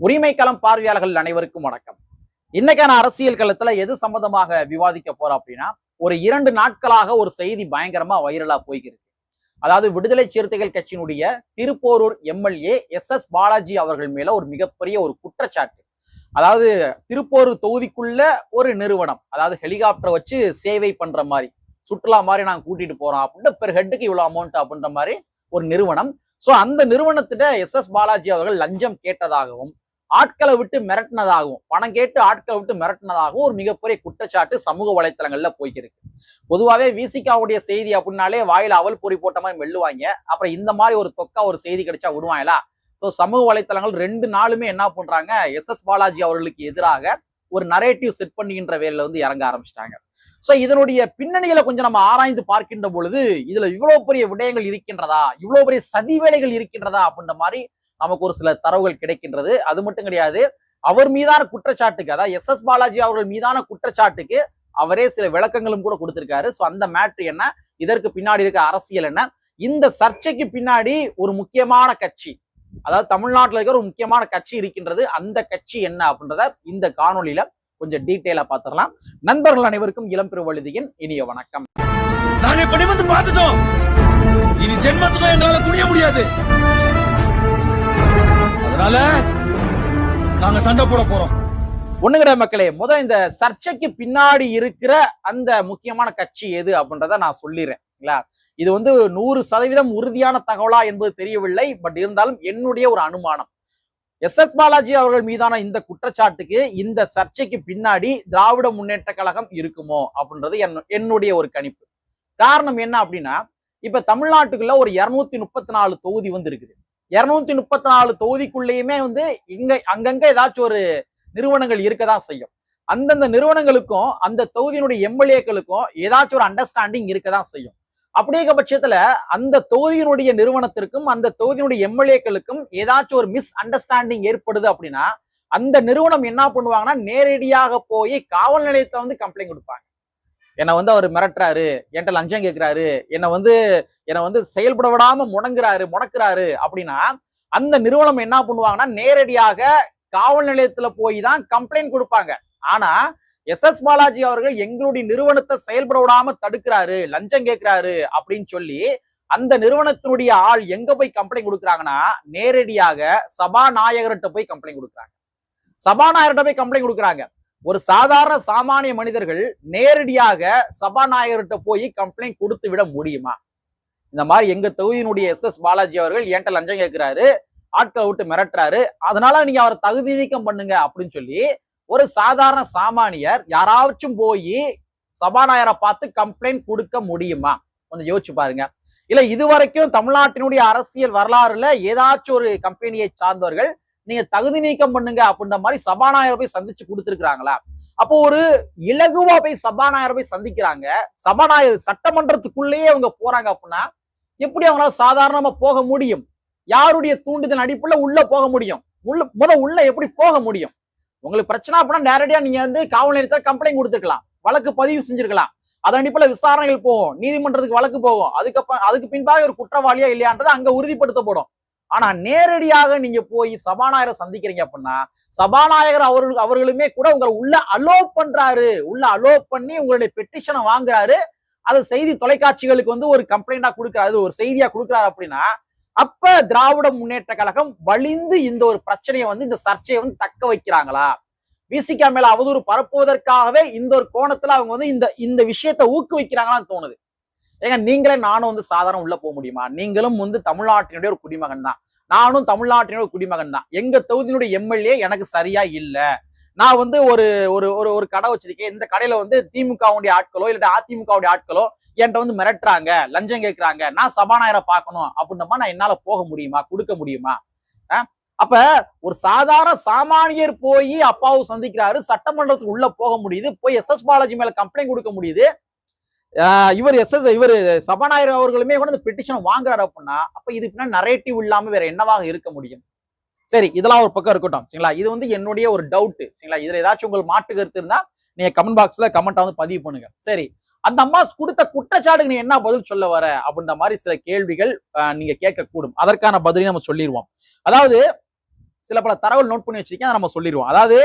உரிமை களம் பார்வையாளர்கள் அனைவருக்கும் வணக்கம். இன்னைக்கான அரசியல் களத்துல எது சம்பந்தமாக விவாதிக்க போறோம் அப்படின்னா, ஒரு 2 நாட்களாக ஒரு செய்தி பயங்கரமா வைரலா போய்கிறது. அதாவது விடுதலை சிறுத்தைகள் கட்சியினுடைய திருப்போரூர் எம்எல்ஏ எஸ் பாலாஜி அவர்கள் மேல ஒரு மிகப்பெரிய ஒரு குற்றச்சாட்டு. அதாவது திருப்போரூர் தொகுதிக்குள்ள ஒரு நிறுவனம், அதாவது ஹெலிகாப்டர் வச்சு சேவை பண்ற மாதிரி, சுற்றுலா மாதிரி நாங்க கூட்டிட்டு போறோம் அப்படின்ட்டு பெர் ஹெட்டுக்கு இவ்வளவு அமௌண்ட் அப்படின்ற மாதிரி ஒரு நிறுவனம். சோ அந்த நிறுவனத்திட்ட எஸ் பாலாஜி அவர்கள் லஞ்சம் கேட்டதாகவும், ஆட்களை விட்டு மிரட்டினதாகவும், பணம் கேட்டு ஆட்களை விட்டு மிரட்டினதாகவும் ஒரு மிகப்பெரிய குற்றச்சாட்டு சமூக வலைத்தளங்கள்ல போய்க்கிருக்கு. பொதுவாவே விசிகாவுடைய செய்தி அப்படின்னாலே வாயில அவல் பொறி போட்ட மாதிரி மெல்லுவாங்க. அப்புறம் இந்த மாதிரி ஒரு தொக்கா ஒரு செய்தி கிடைச்சா விடுவாங்களா? சோ சமூக வலைத்தளங்கள் 2 நாளுமே என்ன பண்றாங்க, எஸ் பாலாஜி அவர்களுக்கு எதிராக ஒரு நரேட்டிவ் செட் பண்ணுகின்ற வேலையில வந்து இறங்க ஆரம்பிச்சிட்டாங்க. சோ இதனுடைய பின்னணிகளை கொஞ்சம் நம்ம ஆராய்ந்து பார்க்கின்ற பொழுது, இதுல இவ்வளவு பெரிய விடயங்கள் இருக்கின்றதா, இவ்வளவு பெரிய சதி வேலைகள் இருக்கின்றதா அப்படின்ற மாதிரி நமக்கு ஒரு சில தரவுகள் கிடைக்கின்றது. அது மட்டும் கிடையாது, அவர் மீதான குற்றச்சாட்டுக்கு, அதாவது எஸ் பாலாஜி அவர்கள் மீதான குற்றச்சாட்டுக்கு அவரே சில விளக்கங்களும் கூட கொடுத்திருக்காரு. சோ அந்த மேட்ரு என்ன, இதற்கு பின்னாடி இருக்க அரசியல் என்ன, இந்த சர்ச்சைக்கு பின்னாடி ஒரு முக்கியமான கட்சி, அதாவது தமிழ்நாட்டில் இருக்கிற ஒரு முக்கியமான கட்சி இருக்கின்றது. அந்த கட்சி என்ன அப்படின்றத இந்த காணொலியில கொஞ்சம் டீட்டெயிலா பார்த்துடலாம். நண்பர்கள் அனைவருக்கும் இளம் பெருவழுதியின் இனிய வணக்கம். நாங்க இப்ப நிமிர்ந்து பார்த்துட்டோம், இனி ஜென்மத்துக்கும் எங்களால குனிய முடியாது. அதனால நாங்க சண்டை போட போறோம். ஒண்ணுங்கிற மக்களே, முதல் இந்த சர்ச்சைக்கு பின்னாடி இருக்கிற அந்த முக்கியமான கட்சி எது அப்படின்றத நான் சொல்லிடுறேன். இது வந்து 100% உறுதியான தகவலா என்பது தெரியவில்லை. பட் இருந்தாலும் என்னுடைய ஒரு அனுமானம், எஸ் பாலாஜி அவர்கள் மீதான இந்த குற்றச்சாட்டுக்கு, இந்த சர்ச்சைக்கு பின்னாடி திராவிட முன்னேற்ற கழகம் இருக்குமோ அப்படின்றது என்னுடைய ஒரு கணிப்பு. காரணம் என்ன அப்படின்னா, இப்ப தமிழ்நாட்டுக்குள்ள ஒரு 234 தொகுதி வந்து இருக்குது. 234 தொகுதிக்குள்ளேயுமே வந்து அங்கங்க ஏதாச்சும் ஒரு நிறுவனங்கள் இருக்கதான் செய்யும். அந்தந்த நிறுவனங்களுக்கும் அந்த தொகுதியினுடைய எம்எல்ஏக்களுக்கும் ஏதாச்சும் ஒரு அண்டர்ஸ்டாண்டிங் இருக்கதான் செய்யும். அப்படியே பட்சத்துல அந்த தொகுதியினுடைய நிறுவனத்திற்கும் அந்த தொகுதியினுடைய எம்எல்ஏக்களுக்கும் ஏதாச்சும் ஒரு மிஸ் அண்டர்ஸ்டாண்டிங் ஏற்படுது அப்படின்னா, அந்த நிறுவனம் என்ன பண்ணுவாங்கன்னா, நேரடியாக போய் காவல் நிலையத்தை வந்து கம்ப்ளைண்ட் கொடுப்பாங்க. என்னை வந்து அவர் மிரட்டுறாரு, என்கிட்ட லஞ்சம் கேட்கிறாரு, என்னை வந்து செயல்பட விடாம முடக்குறாரு அப்படின்னா, அந்த நிறுவனம் என்ன பண்ணுவாங்கன்னா, நேரடியாக காவல் நிலையத்துல போய் தான் கம்ப்ளைண்ட் கொடுப்பாங்க. ஆனா எஸ் பாலாஜி அவர்கள் எங்களுடைய நிறுவனத்தை செயல்பட விடாம தடுக்கிறாரு, லஞ்சம் கேட்கிறாரு அப்படின்னு சொல்லி அந்த நிறுவனத்தினுடைய ஆள் எங்க போய் கம்ப்ளைண்ட் கொடுக்குறாங்கன்னா, நேரடியாக சபாநாயகர்கிட்ட போய் கம்ப்ளைண்ட் கொடுக்குறாங்க. சபாநாயகர்கிட்ட போய் கம்ப்ளைண்ட் கொடுக்குறாங்க. ஒரு சாதாரண சாமானிய மனிதர்கள் நேரடியாக சபாநாயகர்கிட்ட போய் கம்ப்ளைண்ட் கொடுத்து விட முடியுமா? இந்த மாதிரி எங்க தொகுதியினுடைய எஸ் பாலாஜி அவர்கள் என்கிட்ட லஞ்சம் கேட்கிறாரு, ஆட்களை விட்டு மிரட்டுறாரு, அதனால நீங்க அவரை தகுதி நீக்கம் பண்ணுங்க அப்படின்னு சொல்லி ஒரு சாதாரண சாமானியர் யாராச்சும் போய் சபாநாயகரை பார்த்து கம்ப்ளைண்ட் கொடுக்க முடியுமா? கொஞ்சம் யோசிச்சு பாருங்க. இல்ல இதுவரைக்கும் தமிழ்நாட்டினுடைய அரசியல் வரலாறுல ஏதாச்சும் ஒரு கம்பெனியை சார்ந்தவர்கள் நீங்க தகுதி நீக்கம் பண்ணுங்க அப்படின்ற மாதிரி சபாநாயகரை போய் சந்திச்சு கொடுத்துருக்காங்களா? அப்போ ஒரு இலகுவா போய் சபாநாயகரை போய் சந்திக்கிறாங்க. சபாநாயகர் சட்டமன்றத்துக்குள்ளேயே அவங்க போறாங்க அப்படின்னா எப்படி அவங்களால சாதாரணமா போக முடியும்? யாருடைய தூண்டுதல் அடிப்படையில் உள்ள போக முடியும்? உள்ள எப்படி போக முடியும்? உங்களுக்கு பிரச்சனை அப்படின்னா நேரடியா நீங்க வந்து காவல் நிலையத்தை கம்ப்ளைண்ட் கொடுத்துருக்கலாம், வழக்கு பதிவு செஞ்சிருக்கலாம். அதன் அடிப்படையில் விசாரணைகள் போகும், நீதிமன்றத்துக்கு வழக்கு போகும். அதுக்கு பின்பாக ஒரு குற்றவாளியா இல்லையான்றது அங்க உறுதிப்படுத்தப்படும். ஆனா நேரடியாக நீங்க போய் சபாநாயகரை சந்திக்கிறீங்க அப்படின்னா, சபாநாயகர் அவர்களுமே கூட உங்களை உள்ள அலோவ் பண்றாரு, உள்ள அலோவ் பண்ணி உங்களுடைய பெட்டிஷனை வாங்குறாரு, அதை செய்தி தொலைக்காட்சிகளுக்கு வந்து ஒரு கம்ப்ளைண்டா கொடுக்குறாரு, ஒரு செய்தியா கொடுக்குறாரு அப்படின்னா, அப்ப திராவிட முன்னேற்ற கழகம் வலிந்து இந்த ஒரு பிரச்சனையை வந்து, இந்த சர்ச்சையை வந்து தக்க வைக்கிறாங்களா? விசிகா மேல அவதூறு பரப்புவதற்காகவே இந்த ஒரு கோணத்துல அவங்க வந்து இந்த விஷயத்தை ஊக்குவிக்கிறாங்களான்னு தோணுது. ஏங்க நீங்களே நானும் வந்து சாதாரண உள்ள போக முடியுமா? நீங்களும் வந்து தமிழ்நாட்டினுடைய ஒரு குடிமகன் தான், நானும் தமிழ்நாட்டினுடைய குடிமகன் தான். எங்க தொகுதியினுடைய எம்எல்ஏ எனக்கு சரியா இல்ல, நான் வந்து ஒரு கடை வச்சிருக்கேன், இந்த கடையில வந்து திமுகவுடைய ஆட்களோ இல்ல அதிமுகவுடைய ஆட்களோ என்கிட்ட வந்து மிரட்டுறாங்க, லஞ்சம் கேட்கிறாங்க, நான் சபாநாயகரை பார்க்கணும் அப்படின்னா நான் என்னால போக முடியுமா, கொடுக்க முடியுமா? அப்ப ஒரு சாதாரண சாமானியர் போய் அப்பாவை சந்திக்கிறாரு, சட்டமன்றத்துக்கு உள்ள போக முடியுது, போய் எஸ் பாலாஜி மேல கம்ப்ளைண்ட் கொடுக்க முடியுது. இவர் சபாநாயகர் அவர்களுமே கூட இந்த பெட்டிஷன் வாங்குறாரு அப்படின்னா, அப்ப இது பின்னாடி நரேட்டிவ் இல்லாம வேற என்னவாக இருக்க முடியும்? சரி, இதெல்லாம் ஒரு பக்கம் இருக்கட்டும் சரிங்களா. இது வந்து என்னுடைய ஒரு டவுட் சரிங்களா. இதுல ஏதாச்சும் உங்களுக்கு மாற்று கருத்து இருந்தா நீங்க கமெண்ட் பாக்ஸ்ல கமெண்ட் வந்து பதிவு பண்ணுங்க. சரி, அந்த அம்மா கொடுத்த குற்றச்சாட்டுக்கு நீ என்ன பதில் சொல்ல வர அப்படின்ற மாதிரி சில கேள்விகள் நீங்க கேட்க கூடும். அதற்கான பதிலையும் நம்ம சொல்லிடுவோம். அதாவது சில பல தரவுகள் நோட் பண்ணி வச்சிருக்கேன், அதை நம்ம சொல்லிடுவோம். அதாவது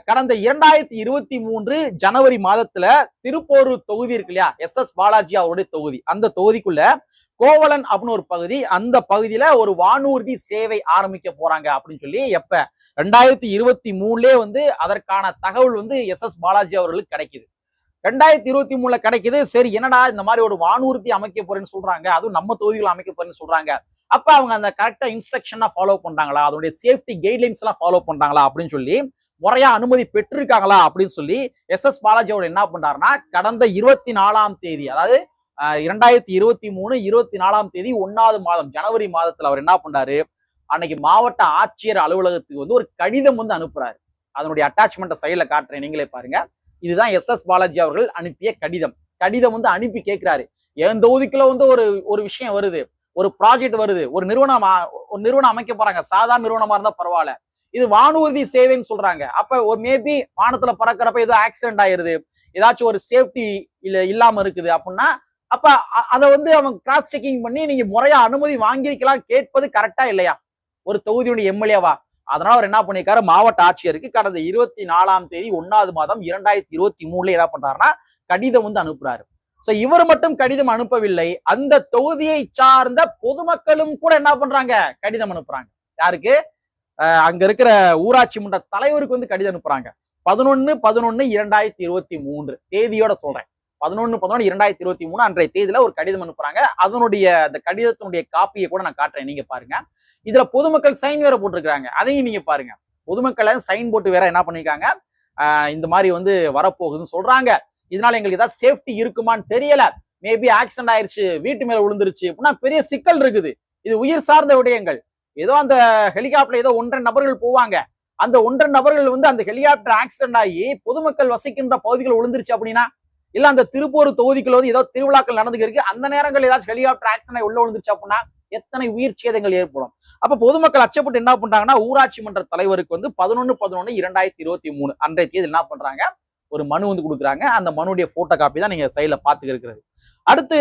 கடந்த 2023 ஜனவரி மாதத்துல திருப்போரூர் தொகுதி இருக்கு இல்லையா, எஸ் பாலாஜி அவருடைய தொகுதி, அந்த தொகுதிக்குள்ள கோவலன் அப்படின்னு ஒரு பகுதி, அந்த பகுதியில ஒரு வானூர்தி சேவை ஆரம்பிக்க போறாங்க அப்படின்னு சொல்லி எப்ப 2023 வந்து அதற்கான தகவல் வந்து எஸ் பாலாஜி அவர்களுக்கு கிடைக்குது. 2023 கிடைக்குது. சரி, என்னடா இந்த மாதிரி ஒரு வானூர்தி அமைக்க போறேன்னு சொல்றாங்க, அதுவும் நம்ம தொகுதிகள் அமைக்க போறேன்னு சொல்றாங்க, அப்ப அவங்க அந்த கரெக்டா இன்ஸ்ட்ரக்ஷனா ஃபாலோ பண்றாங்களா, அதோடைய சேஃப்டி கைட்லைன்ஸ் எல்லாம் ஃபாலோ பண்றாங்களா அப்படின்னு சொல்லி, முறையா அனுமதி பெற்றிருக்காங்களா அப்படின்னு சொல்லி எஸ் பாலாஜி அவர் என்ன பண்றாருன்னா, கடந்த 24ஆம் தேதி, அதாவது 2023 24ஆம் தேதி 1வது மாதம் ஜனவரி மாதத்துல அவர் என்ன பண்றாரு, அன்னைக்கு மாவட்ட ஆட்சியர் அலுவலகத்துக்கு வந்து ஒரு கடிதம் வந்து அனுப்புறாரு. அதனுடைய அட்டாச்மெண்ட்டை சைட்ல காட்டுறேன், நீங்களே பாருங்க. இதுதான் எஸ் பாலாஜி அவர்கள் அனுப்பிய கடிதம். கடிதம் வந்து அனுப்பி கேட்கிறாரு, என் தொகுதிக்குள்ள வந்து ஒரு விஷயம் வருது, ஒரு ப்ராஜெக்ட் வருது, ஒரு நிறுவனம் அமைக்க போறாங்க, சாதாரண நிறுவனமா இருந்தா பரவாயில்ல, இது வானூர்தி சேவைன்னு சொல்றாங்க. அப்ப ஒரு மேபி வானத்துல பறக்கிறப்ப ஏதோ ஆக்சிடென்ட் ஆயிருது, ஏதாச்சும் ஒரு சேஃப்டி இல்லாம இருக்குது அப்படின்னா, அப்ப அதை வந்து அவங்க கிராஸ் செக்கிங் பண்ணி நீங்க முறையா அனுமதி வாங்கியிருக்கலாம் கேட்பது கரெக்டா இல்லையா ஒரு தொகுதியுடைய எம்எல்ஏவா? அதனால அவர் என்ன பண்ணிருக்காரு, மாவட்ட ஆட்சியருக்கு கடந்த 24ஆம் தேதி 1வது மாதம் 2023 என்ன பண்றாருன்னா கடிதம் வந்து அனுப்புறாரு. சோ இவர் மட்டும் கடிதம் அனுப்பவில்லை, அந்த தொகுதியை சார்ந்த பொதுமக்களும் கூட என்ன பண்றாங்க, கடிதம் அனுப்புறாங்க. யாருக்கு? அங்க இருக்கிற ஊராட்சி மன்ற தலைவருக்கு வந்து கடிதம் அனுப்புறாங்க. 11/11/2023 தேதியோட சொல்றேன். 11/11/2023 அன்றைய தேதியில ஒரு கடிதம் அனுப்புறாங்க. அதனுடைய அந்த கடிதத்தினுடைய காப்பியை கூட நான் காட்டுறேன், நீங்க பாருங்க. இதுல பொதுமக்கள் சைன் வேற போட்டிருக்காங்க, அதையும் நீங்க பாருங்க. பொதுமக்கள் சைன் போட்டு வேற என்ன பண்ணிருக்காங்க, இந்த மாதிரி வந்து வரப்போகுதுன்னு சொல்றாங்க. இதனால எங்களுக்கு ஏதாவது சேஃப்டி இருக்குமான்னு தெரியல, மேபி ஆக்சிடென்ட் ஆயிருச்சு, வீட்டு மேல விழுந்துருச்சு அப்படின்னா பெரிய சிக்கல் இருக்குது. இது உயிர் சார்ந்த விடயங்கள். ஏதோ அந்த ஹெலிகாப்டர் ஏதோ 1.5 நபர்கள் போவாங்க, அந்த 1.5 நபர்கள் வந்து அந்த ஹெலிகாப்டர் ஆக்சிடென்ட் ஆகி பொதுமக்கள் வசிக்கின்ற பகுதிகள் விழுந்துருச்சு அப்படின்னா, இல்ல அந்த திருப்பூர் தொகுதிக்குள்ள வந்து ஏதோ திருவிழாக்கள் நடந்துருக்கு, அந்த நேரங்கள் ஏதாச்சும் ஹெலிகாப்டர் ஆக்சிடென்ட் ஆகி உள்ள விழுந்துருச்சு அப்படின்னா எத்தனை உயிர் சேதங்கள் ஏற்படும். அப்ப பொதுமக்கள் அச்சப்பட்டு என்ன பண்றாங்கன்னா, ஊராட்சி மன்ற தலைவருக்கு வந்து 11/11/2023 அன்றைய தேதி என்ன பண்றாங்க, ஒரு மனு வந்து கொடுக்குறாங்க. அந்த மனுடைய போட்டோ காப்பி தான் நீங்க சைட்ல பாத்துக்க இருக்கிறது. அடுத்து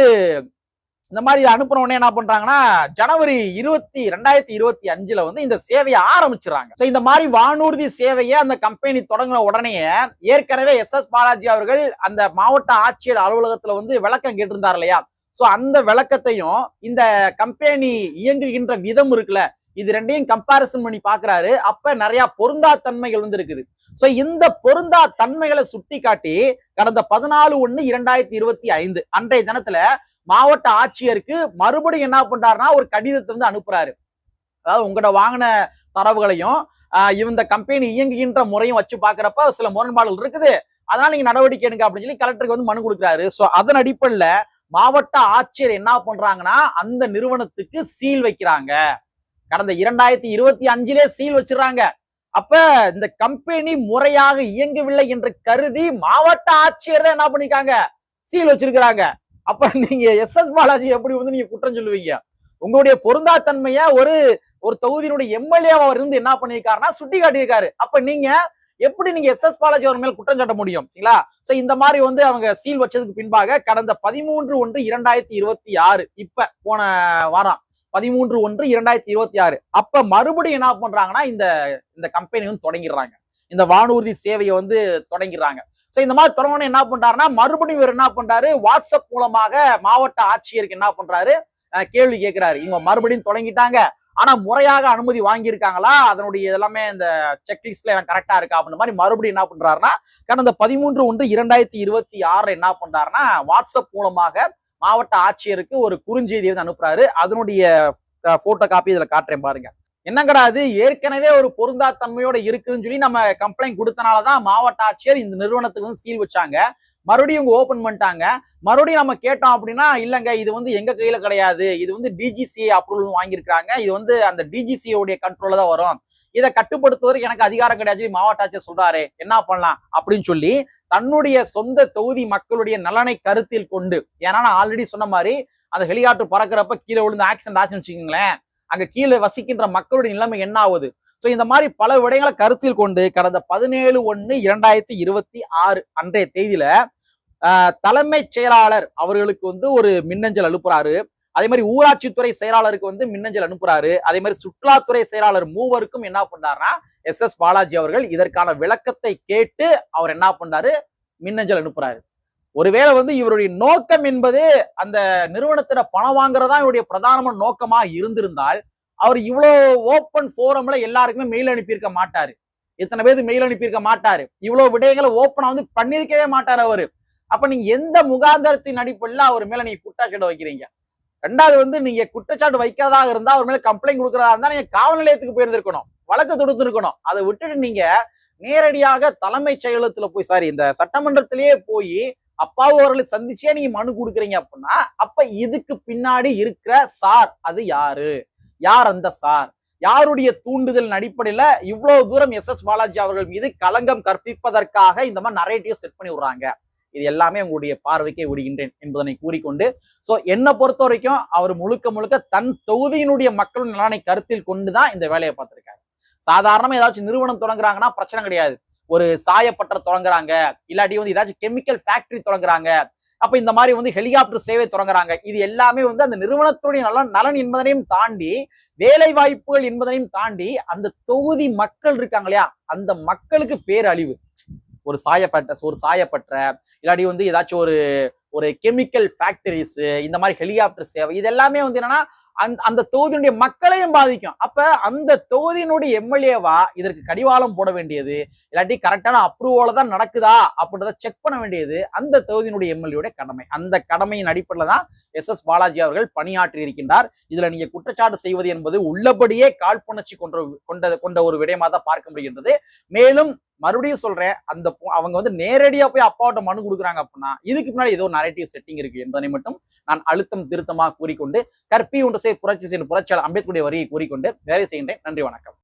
இந்த மாதிரி அனுப்புற உடனே என்ன பண்றாங்கன்னா, ஜனவரி 2025 வந்து இந்த சேவையை ஆரம்பிச்சிடறாங்க. இந்த மாதிரி வானூர்தி சேவையை அந்த கம்பெனி தொடங்கின உடனே ஏற்கனவே எஸ் பாலாஜி அவர்கள் அந்த மாவட்ட ஆட்சியர் அலுவலகத்துல வந்து விளக்கம் கேட்டிருந்தார் இல்லையா, சோ அந்த விளக்கத்தையும் இந்த கம்பெனி இயங்குகின்ற விதம் இருக்குல்ல, இது ரெண்டையும் கம்பாரிசன் பண்ணி பாக்குறாரு. அப்ப நிறைய பொருந்தா தன்மைகள் வந்து இருக்குது. சோ இந்த பொருந்தா தன்மைகளை சுட்டி காட்டி கடந்த 14/1/2025 அன்றைய தினத்துல மாவட்ட ஆட்சியருக்கு மறுபடியும் என்ன பண்றாருன்னா ஒரு கடிதத்தை வந்து அனுப்புறாரு. அதாவது உங்கள்கிட்ட வாங்கின தரவுகளையும் இந்த கம்பெனி இயங்குகின்ற முறையும் வச்சு பாக்குறப்ப சில முரண்பாடுகள் இருக்குது, அதனால நீங்க நடவடிக்கை எடுங்க அப்படின்னு சொல்லி கலெக்டருக்கு வந்து மனு கொடுக்குறாரு. சோ அதன் அடிப்படையில மாவட்ட ஆட்சியர் என்ன பண்றாங்கன்னா அந்த நிறுவனத்துக்கு சீல் வைக்கிறாங்க. கடந்த 2025 சீல் வச்சிடறாங்க. அப்ப இந்த கம்பெனி முறையாக இயங்கவில்லை என்று கருதி மாவட்ட ஆட்சியர் தான் என்ன பண்ணிருக்காங்க, சீல் வச்சிருக்கிறாங்க. அப்ப நீங்க எஸ் பாலாஜி எப்படி வந்து நீங்க குற்றம் சொல்லுவீங்க? உங்களுடைய பொருந்தாத்தன்மைய ஒரு தொகுதியினுடைய எம்எல்ஏ அவர் இருந்து என்ன பண்ணிருக்காருன்னா சுட்டி காட்டியிருக்காரு. அப்ப நீங்க எப்படி நீங்க எஸ் பாலாஜி அவர் மேல குற்றம் சாட்ட முடியும்? சரிங்களா? சோ இந்த மாதிரி வந்து அவங்க சீல் வச்சதுக்கு பின்பாக கடந்த 13/1/2026 இப்ப போன வாரம் 13/1/2026 அப்ப மறுபடியும் என்ன பண்றாங்கன்னா இந்த கம்பெனி வந்து தொடங்கிடுறாங்க, இந்த வானூர்தி சேவையை வந்து தொடங்கிடுறாங்க. சோ இந்த மாதிரி தொடங்கணும் என்ன பண்றாருன்னா மறுபடியும் இவர் என்ன பண்றாரு, வாட்ஸ்அப் மூலமாக மாவட்ட ஆட்சியருக்கு என்ன பண்றாரு, கேள்வி கேட்கிறாரு. இவங்க மறுபடியும் தொடங்கிட்டாங்க, ஆனா முறையாக அனுமதி வாங்கியிருக்காங்களா, அதனுடைய எல்லாமே இந்த செக்லிஸ்ட்ல எல்லாம் கரெக்டா இருக்கா அப்படின்ற மாதிரி மறுபடியும் என்ன பண்றாருன்னா கடந்த 13/1/2026 என்ன பண்றாருன்னா வாட்ஸ்அப் மூலமாக மாவட்ட ஆட்சியருக்கு ஒரு குறுஞ்செய்தி வந்து அனுப்புறாரு. அதனுடைய போட்டோ காப்பி இதுல காட்டுறேன் பாருங்க. என்னங்கடா அது, ஏற்கனவே ஒரு பொருந்தா தன்மையோட இருக்குன்னு சொல்லி நம்ம கம்ப்ளைண்ட் கொடுத்தனாலதான் மாவட்ட ஆட்சியர் இந்த நிறுவனத்துக்கு வந்து சீல் வச்சாங்க, மறுபடியும் இவங்க ஓபன் பண்ணிட்டாங்க. மறுபடியும் நம்ம கேட்டோம் அப்படின்னா இல்லங்க இது வந்து எங்க கையில கிடையாது, இது வந்து டிஜிசிஏ அப்ரூவல் வாங்கியிருக்காங்க, இது வந்து அந்த டிஜிசிஏ உடைய கண்ட்ரோல்ல தான் வரும், இதை கட்டுப்படுத்துவதற்கு எனக்கு அதிகாரம் கிடையாது மாவட்ட ஆட்சியர் சொல்றாரு, என்ன பண்ணலாம் அப்படின்னு சொல்லி தன்னுடைய சொந்த தொகுதி மக்களுடைய நலனை கருத்தில் கொண்டு, ஏன்னா நான் ஆல்ரெடி சொன்ன மாதிரி அந்த ஹெலிகாப்டர் பறக்கிறப்ப கீழே விழுந்து ஆக்சிடென்ட் ஆச்சுன்னு வச்சுக்கோங்களேன், அங்க கீழே வசிக்கின்ற மக்களுடைய நிலைமை என்ன ஆகுது. சோ இந்த மாதிரி பல விடயங்களை கருத்தில் கொண்டு கடந்த 17/1/2026 அன்றைய தேதியில தலைமைச் செயலாளர் அவர்களுக்கு வந்து ஒரு மின்னஞ்சல் அனுப்புறாரு. அதே மாதிரி ஊராட்சித்துறை செயலாளருக்கு வந்து மின்னஞ்சல் அனுப்புறாரு. அதே மாதிரி சுற்றுலாத்துறை செயலாளர் மூவருக்கும் என்ன பண்றாருன்னா எஸ் பாலாஜி அவர்கள் இதற்கான விளக்கத்தை கேட்டு அவர் என்ன பண்றாரு, மின்னஞ்சல் அனுப்புறாரு. ஒருவேளை வந்து இவருடைய நோக்கம் என்பது அந்த நிறுவனத்திட பணம் வாங்குறதா இவருடைய பிரதானமான நோக்கமா இருந்திருந்தால் அவர் இவ்வளவு ஓப்பன் போரம்ல எல்லாருக்குமே மெயில் அனுப்பியிருக்க மாட்டாரு. இத்தனை பேருக்கு மெயில் அனுப்பியிருக்க மாட்டாரு. இவ்வளவு விடயங்களை ஓப்பனா வந்து பண்ணிருக்கவே மாட்டாரு அவரு. அப்ப நீங்க எந்த முகாந்திரத்தின் அடிப்படையில் அவர் மேல நீங்க குற்றச்சாட்டு வைக்கிறீங்க? ரெண்டாவது வந்து நீங்க குற்றச்சாட்டு வைக்கிறதாக இருந்தா அவர் மேல கம்ப்ளைண்ட் கொடுக்கறதா இருந்தா நீங்க காவல் நிலையத்துக்கு போயிருந்திருக்கணும், வழக்கு தொடுத்திருக்கணும். அதை விட்டுட்டு நீங்க நேரடியாக தலைமைச் செயலகத்துல போய் இந்த சட்டமன்றத்திலேயே போய் அப்பாவு அவர்களை சந்திச்சே நீங்க மனு கொடுக்குறீங்க அப்படின்னா அப்ப இதுக்கு பின்னாடி இருக்கிற சார் அது யாரு? யார் அந்த சார்? யாருடைய தூண்டுதல் அடிப்படையில இவ்வளவு தூரம் எஸ் பாலாஜி அவர்கள் மீது களங்கம் கற்பிப்பதற்காக இந்த மாதிரி நரேட்டிவ் செட் பண்ணி விடுறாங்க? இது எல்லாமே உங்களுடைய பார்வைக்கே விடுகின்றேன் என்பதனை கூறிக்கொண்டு, சோ என்னை பொறுத்த வரைக்கும் அவர் முழுக்க முழுக்க தன் தொகுதியினுடைய மக்களின் நலனை கருத்தில் கொண்டுதான் இந்த வேலையை பார்த்திருக்காரு. சாதாரணமா ஏதாச்சும் நிறுவனம் தொடங்குறாங்கன்னா பிரச்சனை கிடையாது. ஒரு சாயப்பட்டறை தொடங்குறாங்க, இல்லாட்டி வந்து ஏதாச்சும் கெமிக்கல் ஃபேக்டரி தொடங்குறாங்க, அப்ப இந்த மாதிரி வந்து ஹெலிகாப்டர் சேவை தொடங்குறாங்க. இது எல்லாமே வந்து அந்த நிறுவனத்துடைய நலன் என்பதனையும் தாண்டி, வேலை வாய்ப்புகள் என்பதனையும் தாண்டி அந்த தொகுதி மக்கள் இருக்காங்க இல்லையா, அந்த மக்களுக்கு பேரழிவு. ஒரு சாயப்பட்டறை இல்லாட்டி வந்து ஏதாச்சும் ஒரு கெமிக்கல் ஃபேக்டரிஸ், இந்த மாதிரி ஹெலிகாப்டர் சேவை, இது எல்லாமே வந்து என்னன்னா அந்த தொகுதியினுடைய மக்களையும் பாதிக்கும். அப்ப அந்த தொகுதியினுடைய எம்எல்ஏவா இதற்கு கடிவாளம் போட வேண்டியது, இல்லாட்டி கரெக்டான அப்ரூவல தான் நடக்குதா அப்படின்றத செக் பண்ண வேண்டியது அந்த தொகுதியினுடைய எம்எல்ஏடைய கடமை. அந்த கடமையின் அடிப்படையில் தான் எஸ் பாலாஜி அவர்கள் பணியாற்றி இருக்கின்றார். இதுல நீங்க குற்றச்சாட்டு செய்வது என்பது உள்ளபடியே காழ்ப்புணர்ச்சி கொண்ட ஒரு விடயமா தான் பார்க்க முடிகின்றது. மேலும் மறுபடியும் சொல்றேன், அவங்க வந்து நேரடியா போய் அப்பாவோட மனு கொடுக்குறாங்க அப்படின்னா இதுக்கு முன்னாடி ஏதோ நரேட்டிவ் செட்டிங் இருக்கு என்பதை மட்டும் நான் அழுத்தம் திருத்தமாக கூறிக்கொண்டு, கற்பி ஒன்று புரட்சி செய்யும் புரட்சியாளர் அம்பேத்கருடைய வரியை கூறிக்கொண்டு வேலை செய்கின்றேன். நன்றி, வணக்கம்.